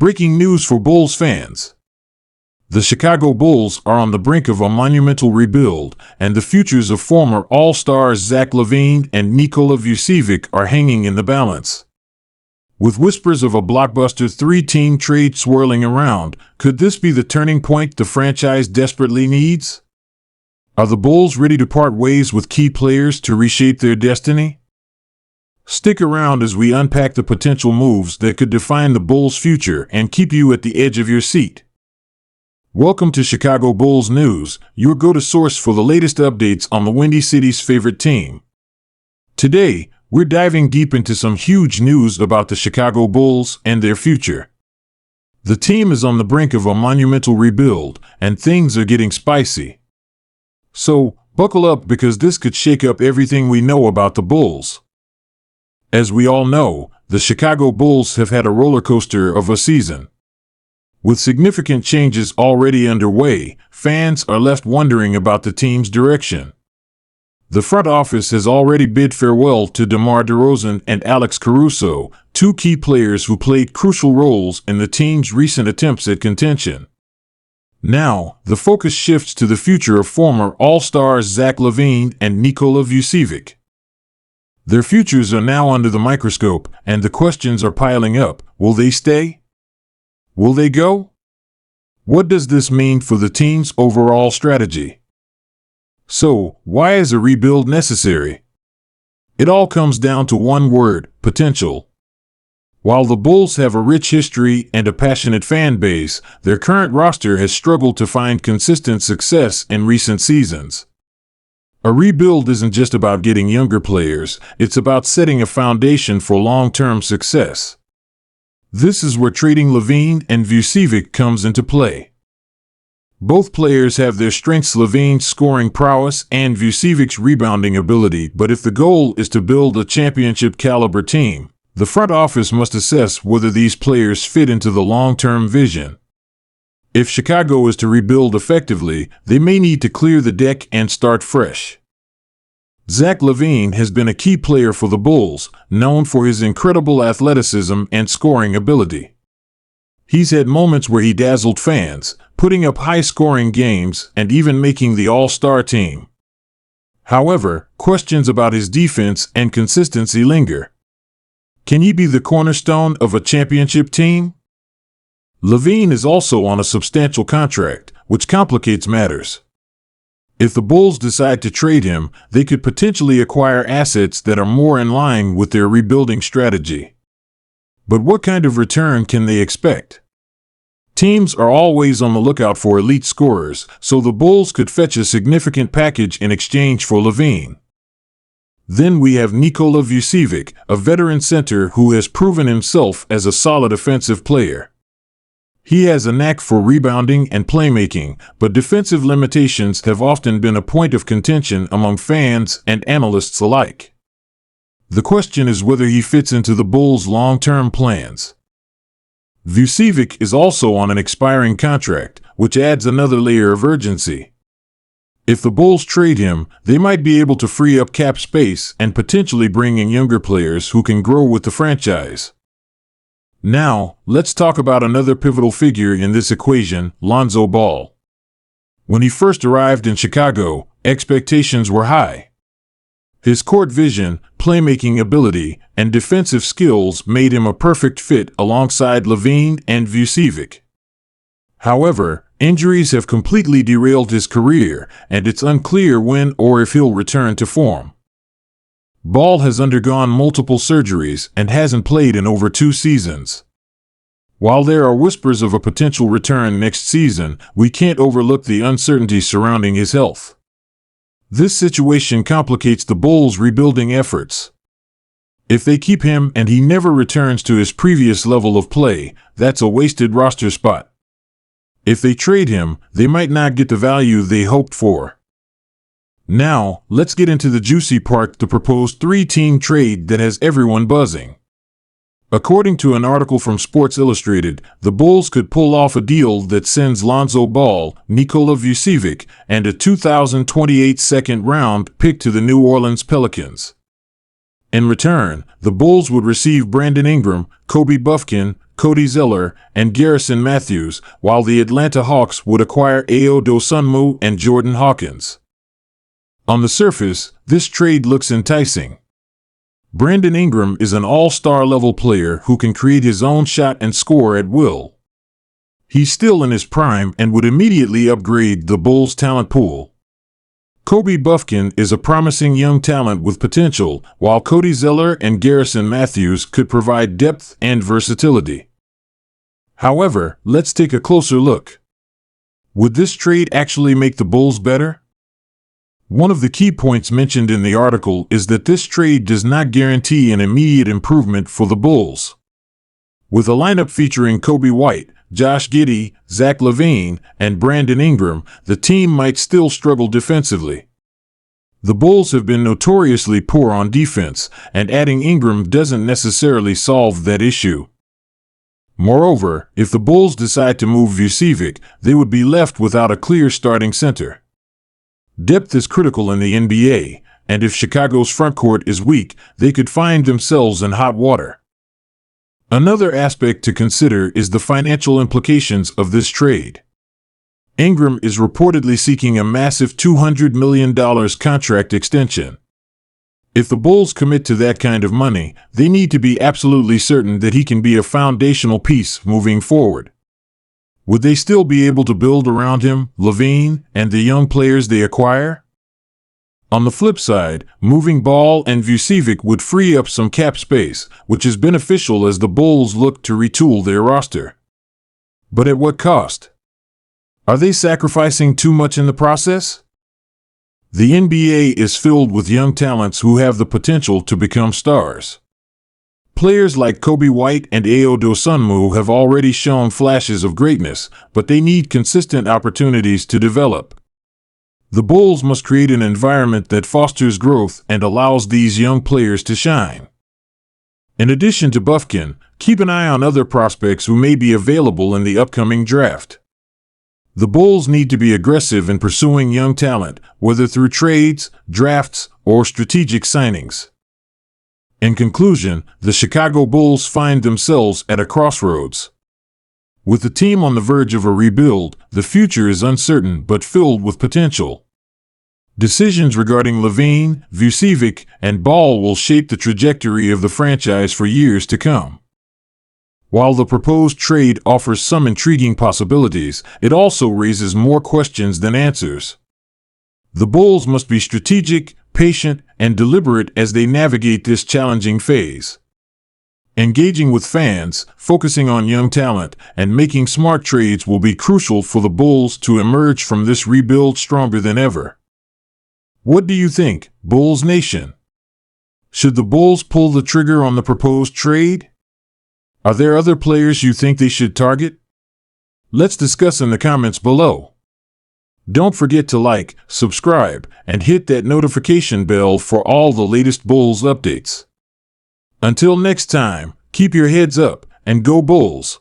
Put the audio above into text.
Breaking news for Bulls fans. The Chicago Bulls are on the brink of a monumental rebuild, and the futures of former All-Stars Zach LaVine and Nikola Vucevic are hanging in the balance. With whispers of a blockbuster three-team trade swirling around, could this be the turning point the franchise desperately needs? Are the Bulls ready to part ways with key players to reshape their destiny? Stick around as we unpack the potential moves that could define the Bulls' future and keep you at the edge of your seat. Welcome to Chicago Bulls News, your go-to source for the latest updates on the Windy City's favorite team. Today, we're diving deep into some huge news about the Chicago Bulls and their future. The team is on the brink of a monumental rebuild, and things are getting spicy. So, buckle up because this could shake up everything we know about the Bulls. As we all know, the Chicago Bulls have had a roller coaster of a season. With significant changes already underway, fans are left wondering about the team's direction. The front office has already bid farewell to DeMar DeRozan and Alex Caruso, two key players who played crucial roles in the team's recent attempts at contention. Now, the focus shifts to the future of former All-Stars Zach LaVine and Nikola Vucevic. Their futures are now under the microscope, and the questions are piling up. Will they stay? Will they go? What does this mean for the team's overall strategy? So, why is a rebuild necessary? It all comes down to one word: potential. While the Bulls have a rich history and a passionate fan base, their current roster has struggled to find consistent success in recent seasons. A rebuild isn't just about getting younger players, it's about setting a foundation for long-term success. This is where trading LaVine and Vucevic comes into play. Both players have their strengths: LaVine's scoring prowess and Vucevic's rebounding ability, but if the goal is to build a championship-caliber team, the front office must assess whether these players fit into the long-term vision. If Chicago is to rebuild effectively, they may need to clear the deck and start fresh. Zach LaVine has been a key player for the Bulls, known for his incredible athleticism and scoring ability. He's had moments where he dazzled fans, putting up high-scoring games and even making the All-Star team. However, questions about his defense and consistency linger. Can he be the cornerstone of a championship team? LaVine is also on a substantial contract, which complicates matters. If the Bulls decide to trade him, they could potentially acquire assets that are more in line with their rebuilding strategy. But what kind of return can they expect? Teams are always on the lookout for elite scorers, so the Bulls could fetch a significant package in exchange for LaVine. Then we have Nikola Vucevic, a veteran center who has proven himself as a solid offensive player. He has a knack for rebounding and playmaking, but defensive limitations have often been a point of contention among fans and analysts alike. The question is whether he fits into the Bulls' long-term plans. Vucevic is also on an expiring contract, which adds another layer of urgency. If the Bulls trade him, they might be able to free up cap space and potentially bring in younger players who can grow with the franchise. Now, let's talk about another pivotal figure in this equation, Lonzo Ball. When he first arrived in Chicago, expectations were high. His court vision, playmaking ability, and defensive skills made him a perfect fit alongside LaVine and Vucevic. However, injuries have completely derailed his career, and it's unclear when or if he'll return to form. Ball has undergone multiple surgeries and hasn't played in over 2 seasons. While there are whispers of a potential return next season, we can't overlook the uncertainty surrounding his health. This situation complicates the Bulls' rebuilding efforts. If they keep him and he never returns to his previous level of play, that's a wasted roster spot. If they trade him, they might not get the value they hoped for. Now, let's get into the juicy part: the proposed 3-team trade that has everyone buzzing. According to an article from Sports Illustrated, the Bulls could pull off a deal that sends Lonzo Ball, Nikola Vucevic, and a 2028 second-round pick to the New Orleans Pelicans. In return, the Bulls would receive Brandon Ingram, Kobe Buffkin, Cody Zeller, and Garrison Matthews, while the Atlanta Hawks would acquire Ayo Dosunmu and Jordan Hawkins. On the surface, this trade looks enticing. Brandon Ingram is an all-star level player who can create his own shot and score at will. He's still in his prime and would immediately upgrade the Bulls' talent pool. Kobe Bufkin is a promising young talent with potential, while Cody Zeller and Garrison Matthews could provide depth and versatility. However, let's take a closer look. Would this trade actually make the Bulls better? One of the key points mentioned in the article is that this trade does not guarantee an immediate improvement for the Bulls. With a lineup featuring Kobe White, Josh Giddey, Zach LaVine, and Brandon Ingram, the team might still struggle defensively. The Bulls have been notoriously poor on defense, and adding Ingram doesn't necessarily solve that issue. Moreover, if the Bulls decide to move Vucevic, they would be left without a clear starting center. Depth is critical in the NBA, and if Chicago's frontcourt is weak, they could find themselves in hot water. Another aspect to consider is the financial implications of this trade. Ingram is reportedly seeking a massive $200 million contract extension. If the Bulls commit to that kind of money, they need to be absolutely certain that he can be a foundational piece moving forward. Would they still be able to build around him, LaVine, and the young players they acquire? On the flip side, moving Ball and Vucevic would free up some cap space, which is beneficial as the Bulls look to retool their roster. But at what cost? Are they sacrificing too much in the process? The NBA is filled with young talents who have the potential to become stars. Players like Kobe White and Ayo Dosunmu have already shown flashes of greatness, but they need consistent opportunities to develop. The Bulls must create an environment that fosters growth and allows these young players to shine. In addition to Bufkin, keep an eye on other prospects who may be available in the upcoming draft. The Bulls need to be aggressive in pursuing young talent, whether through trades, drafts, or strategic signings. In conclusion, the Chicago Bulls find themselves at a crossroads. With the team on the verge of a rebuild, the future is uncertain but filled with potential. Decisions regarding LaVine, Vucevic, and Ball will shape the trajectory of the franchise for years to come. While the proposed trade offers some intriguing possibilities, it also raises more questions than answers. The Bulls must be strategic, patient, and deliberate as they navigate this challenging phase. Engaging with fans, focusing on young talent, and making smart trades will be crucial for the Bulls to emerge from this rebuild stronger than ever. What do you think, Bulls Nation? Should the Bulls pull the trigger on the proposed trade? Are there other players you think they should target? Let's discuss in the comments below. Don't forget to like, subscribe, and hit that notification bell for all the latest Bulls updates. Until next time, keep your heads up and go Bulls!